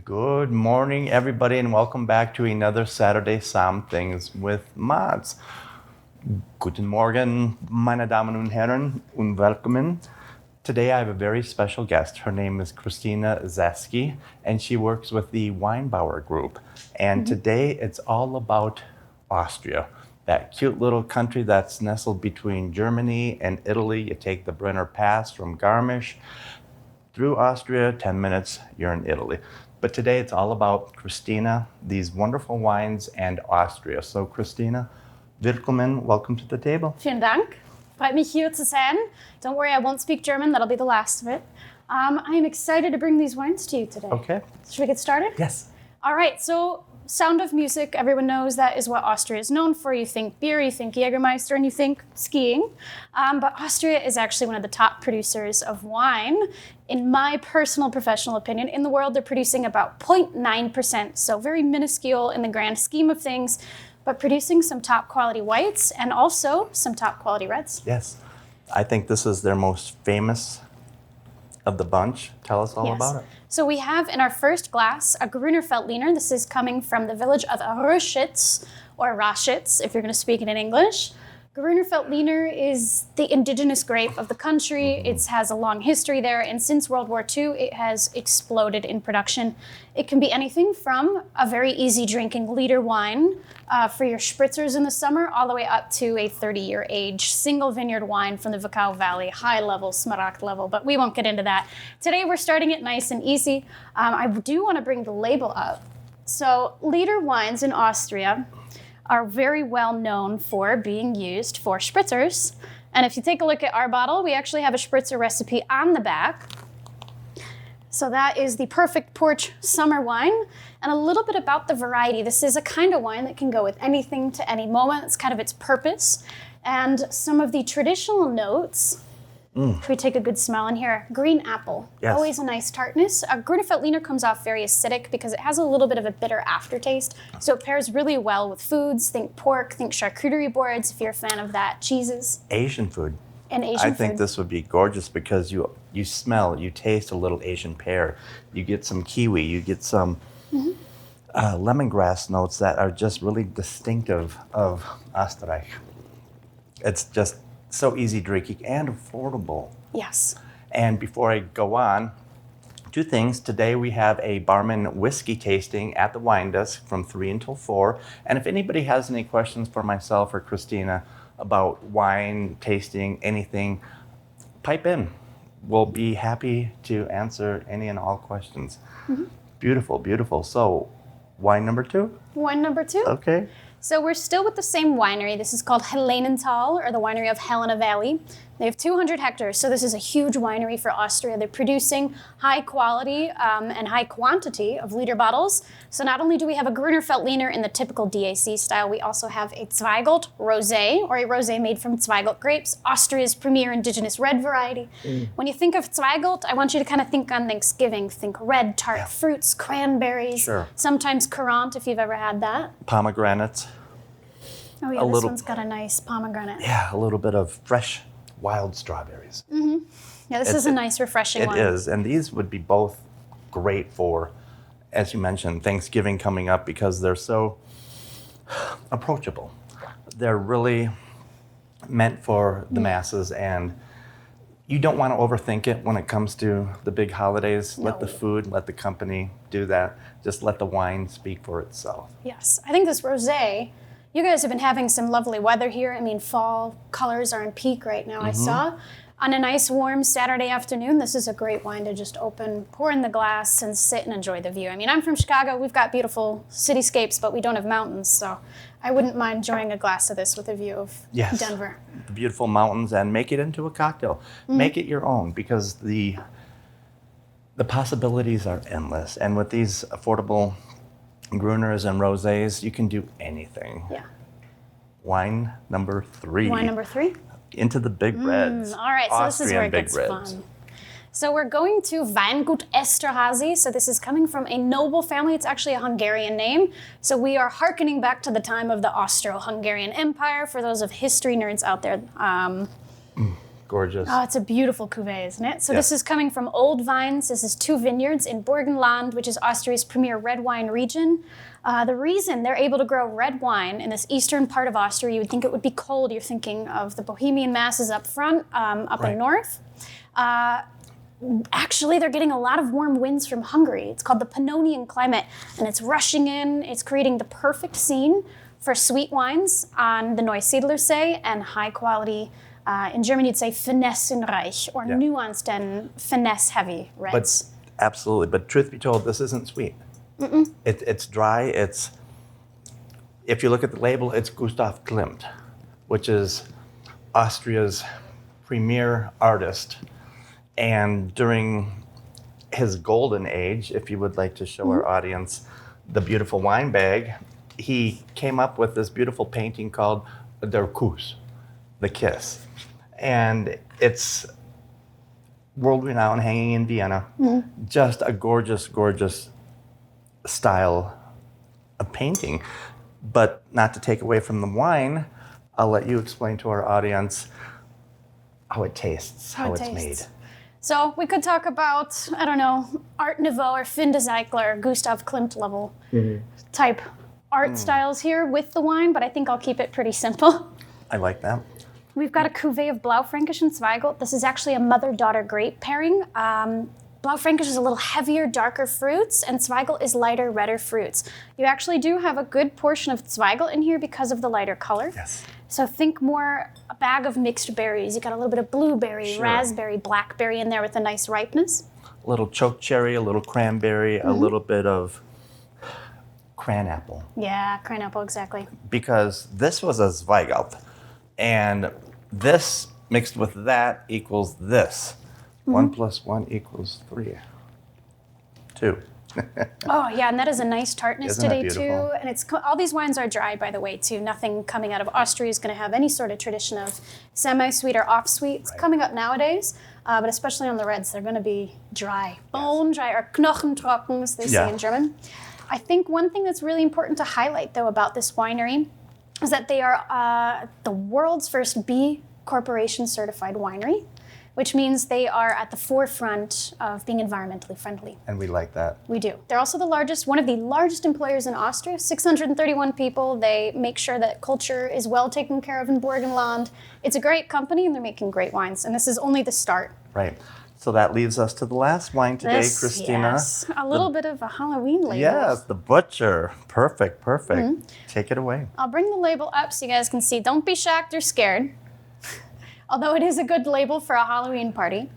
Good morning, everybody, and welcome back to another Saturday Somm-things with Mods. Guten Morgen, meine Damen und Herren, und willkommen. Today I have a very special guest. Her name is Christina Zaeske, and she works with the Wein-Bauer group. And today it's all about Austria, that cute little country that's nestled between Germany and Italy. You take the Brenner Pass from Garmisch through Austria, 10 minutes, you're in Italy. But today it's all about Christina, these wonderful wines, and Austria. So Christina, willkommen, welcome to the table. Vielen Dank. Freut mich hier zu sein. Don't worry, I won't speak German. That'll be the last of it. I am excited to bring these wines to you today. Okay. Should we get started? Yes. All right, so Sound of Music, everyone knows that is what Austria is known for. You think beer, you think Jägermeister, and you think skiing. But Austria is actually one of the top producers of wine. In my personal professional opinion, in the world, they're producing about 0.9%, so very minuscule in the grand scheme of things, but producing some top quality whites and also some top quality reds. Yes. I think this is their most famous of the bunch. Tell us all about it. So we have in our first glass a Grüner Veltliner. This is coming from the village of Röschitz, or Raschitz, if you're going to speak it in English. Grüner Veltliner is the indigenous grape of the country. It has a long history there, and since World War II, it has exploded in production. It can be anything from a very easy drinking liter wine for your spritzers in the summer, all the way up to a 30-year age single vineyard wine from the Wachau Valley, high level, Smaragd level, but we won't get into that. Today, we're starting it nice and easy. I do want to bring the label up. So liter wines in Austria are very well known for being used for spritzers. And if you take a look at our bottle, we actually have a spritzer recipe on the back. So that is the perfect porch summer wine. And a little bit about the variety. This is a kind of wine that can go with anything to any moment. It's kind of its purpose. And some of the traditional notes, if we take a good smell in here, green apple, always a nice tartness. A Grüner Veltliner comes off very acidic because it has a little bit of a bitter aftertaste. So it pairs really well with foods. Think pork, think charcuterie boards, if you're a fan of that, cheeses. Asian food. And Asian food. I think this would be gorgeous because you smell, you taste a little Asian pear. You get some kiwi, you get some lemongrass notes that are just really distinctive of Österreich. It's just so easy drinking and affordable. Yes. And before I go on, two things. Today we have a barman whiskey tasting at the wine desk from 3 until 4. And if anybody has any questions for myself or Christina about wine, tasting, anything, pipe in. We'll be happy to answer any and all questions. Beautiful, beautiful. So, wine number 2? Wine number 2. Okay. So we're still with the same winery. This is called Helenenthal, or the winery of Helena Valley. They have 200 hectares, so this is a huge winery for Austria. They're producing high quality and high quantity of liter bottles. So not only do we have a Grüner Veltliner in the typical DAC style, we also have a Zweigelt Rosé, or a rosé made from Zweigelt grapes, Austria's premier indigenous red variety. When you think of Zweigelt, I want you to kind of think on Thanksgiving. Think red, tart fruits, cranberries, sometimes currant, if you've ever had that. Pomegranates. Oh yeah, this one's got a nice pomegranate. Yeah, a little bit of fresh wild strawberries. Yeah, this is a nice, refreshing one. It is, and these would be both great for, as you mentioned, Thanksgiving coming up because they're so approachable. They're really meant for the masses, and you don't want to overthink it when it comes to the big holidays. Let the food, let the company do that. Just let the wine speak for itself. Yes, I think this rosé, you guys have been having some lovely weather here. I mean, fall colors are in peak right now. I saw on a nice warm Saturday afternoon, this is a great wine to just open, pour in the glass, and sit and enjoy the view. I mean, I'm from Chicago. We've got beautiful cityscapes, but we don't have mountains, so I wouldn't mind enjoying a glass of this with a view of Denver. The beautiful mountains, and make it into a cocktail. Make it your own, because the possibilities are endless. And with these affordable Grüners and rosés, you can do anything. Yeah. Wine number 3. Wine number 3? Into the big reds. All right, so this is where it gets fun. So we're going to Weingut Esterházy. So this is coming from a noble family. It's actually a Hungarian name. So we are hearkening back to the time of the Austro-Hungarian Empire. For those of history nerds out there, gorgeous. Oh, it's a beautiful cuvee, isn't it? So this is coming from old vines. This is 2 vineyards in Burgenland, which is Austria's premier red wine region. The reason they're able to grow red wine in this eastern part of Austria, you would think it would be cold. You're thinking of the Bohemian masses up front, up in north. Actually, they're getting a lot of warm winds from Hungary. It's called the Pannonian climate, and it's rushing in. It's creating the perfect scene for sweet wines on the Neusiedlersee and high quality, in German you'd say finessenreich, or nuanced and finesse-heavy reds. But absolutely. But truth be told, this isn't sweet. It's dry. It's, if you look at the label, it's Gustav Klimt, which is Austria's premier artist. And during his golden age, if you would like to show our audience the beautiful wine bag, he came up with this beautiful painting called Der Kuss, the kiss. And it's world renowned, hanging in Vienna. Just a gorgeous, gorgeous style of painting. But not to take away from the wine, I'll let you explain to our audience how it tastes, how it's made. So we could talk about, I don't know, Art Nouveau or Fin de Siècle or Gustav Klimt level type art styles here with the wine, but I think I'll keep it pretty simple. I like that. We've got a cuvee of Blaufränkisch and Zweigelt. This is actually a mother-daughter grape pairing. Blaufränkisch is a little heavier, darker fruits, and Zweigelt is lighter, redder fruits. You actually do have a good portion of Zweigelt in here because of the lighter color. Yes. So think more a bag of mixed berries. You got a little bit of blueberry, raspberry, blackberry in there with a nice ripeness. A little choke cherry, a little cranberry, a little bit of cranapple. Yeah, cranapple, exactly. Because this was a Zweigelt, and this mixed with that equals this. 1 + 1 = 3. 2. Oh, yeah, and that is a nice tartness Isn't today, it too. beautiful? And it's all these wines are dry, by the way, too. Nothing coming out of Austria is going to have any sort of tradition of semi-sweet or off-sweet. It's coming up nowadays, but especially on the reds, they're going to be dry. Bone dry, or knochentrocken, as they say in German. I think one thing that's really important to highlight, though, about this winery is that they are the world's first B Corporation certified winery, which means they are at the forefront of being environmentally friendly. And we like that. We do. They're also one of the largest employers in Austria, 631 people. They make sure that culture is well taken care of in Burgenland. It's a great company, and they're making great wines, and this is only the start. Right. So that leaves us to the last wine today, Christina. Yes, a little bit of a Halloween label. Yes, the Butcher. Perfect, perfect. Take it away. I'll bring the label up so you guys can see. Don't be shocked or scared. Although it is a good label for a Halloween party.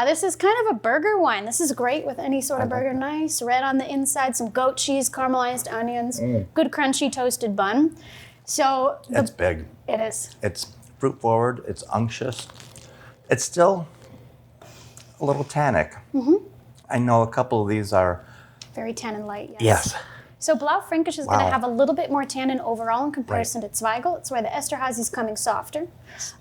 This is kind of a burger wine. This is great with any sort of burger. Nice red on the inside, some goat cheese, caramelized onions, good crunchy toasted bun. So It's big. It is. It's fruit forward. It's unctuous. It's still a little tannic. I know a couple of these are Very tannin light, yes. Yes. So Blaufränkisch is going to have a little bit more tannin overall in comparison to Zweigelt. It's where the Esterhazy is coming softer.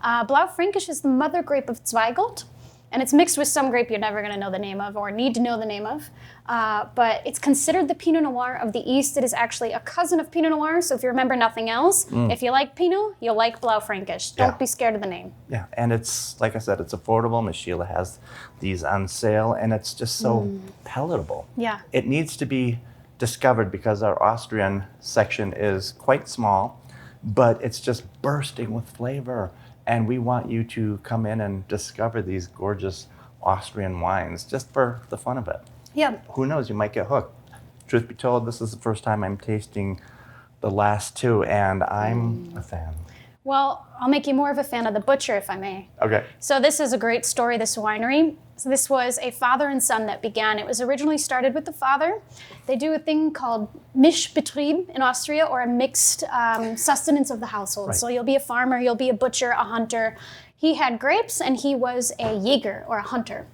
Blaufränkisch is the mother grape of Zweigelt, and it's mixed with some grape you're never going to know the name of or need to know the name of. But it's considered the Pinot Noir of the East. It is actually a cousin of Pinot Noir, so if you remember nothing else, if you like Pinot, you'll like Blaufränkisch. Don't be scared of the name. Yeah, and it's, like I said, it's affordable. Miss Sheila has these on sale, and it's just so palatable. Yeah. It needs to be discovered because our Austrian section is quite small, but it's just bursting with flavor. And we want you to come in and discover these gorgeous Austrian wines just for the fun of it. Yeah. Who knows, you might get hooked. Truth be told, this is the first time I'm tasting the last two, and I'm a fan. Well, I'll make you more of a fan of the Butcher, if I may. Okay. So this is a great story, this winery. So this was a father and son that began. It was originally started with the father. They do a thing called Mischbetrieb in Austria, or a mixed sustenance of the household. Right. So you'll be a farmer, you'll be a butcher, a hunter. He had grapes, and he was a Jäger, or a hunter.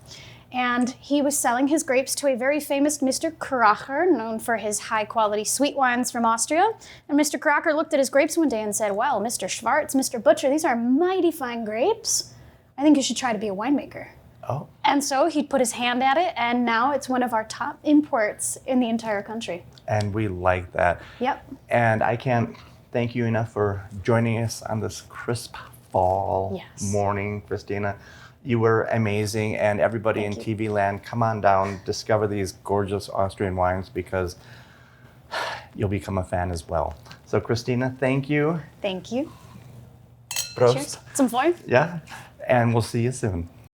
And he was selling his grapes to a very famous Mr. Kracher, known for his high-quality sweet wines from Austria. And Mr. Kracher looked at his grapes one day and said, well, Mr. Schwartz, Mr. Butcher, these are mighty fine grapes. I think you should try to be a winemaker. Oh. And so he put his hand at it, and now it's one of our top imports in the entire country. And we like that. Yep. And I can't thank you enough for joining us on this crisp fall Yes. morning, Christina. You were amazing, and everybody in Thank you. TV land, come on down, discover these gorgeous Austrian wines because you'll become a fan as well. So, Christina, thank you. Thank you. Prost. Cheers. Zum Wohl. Yeah, and we'll see you soon.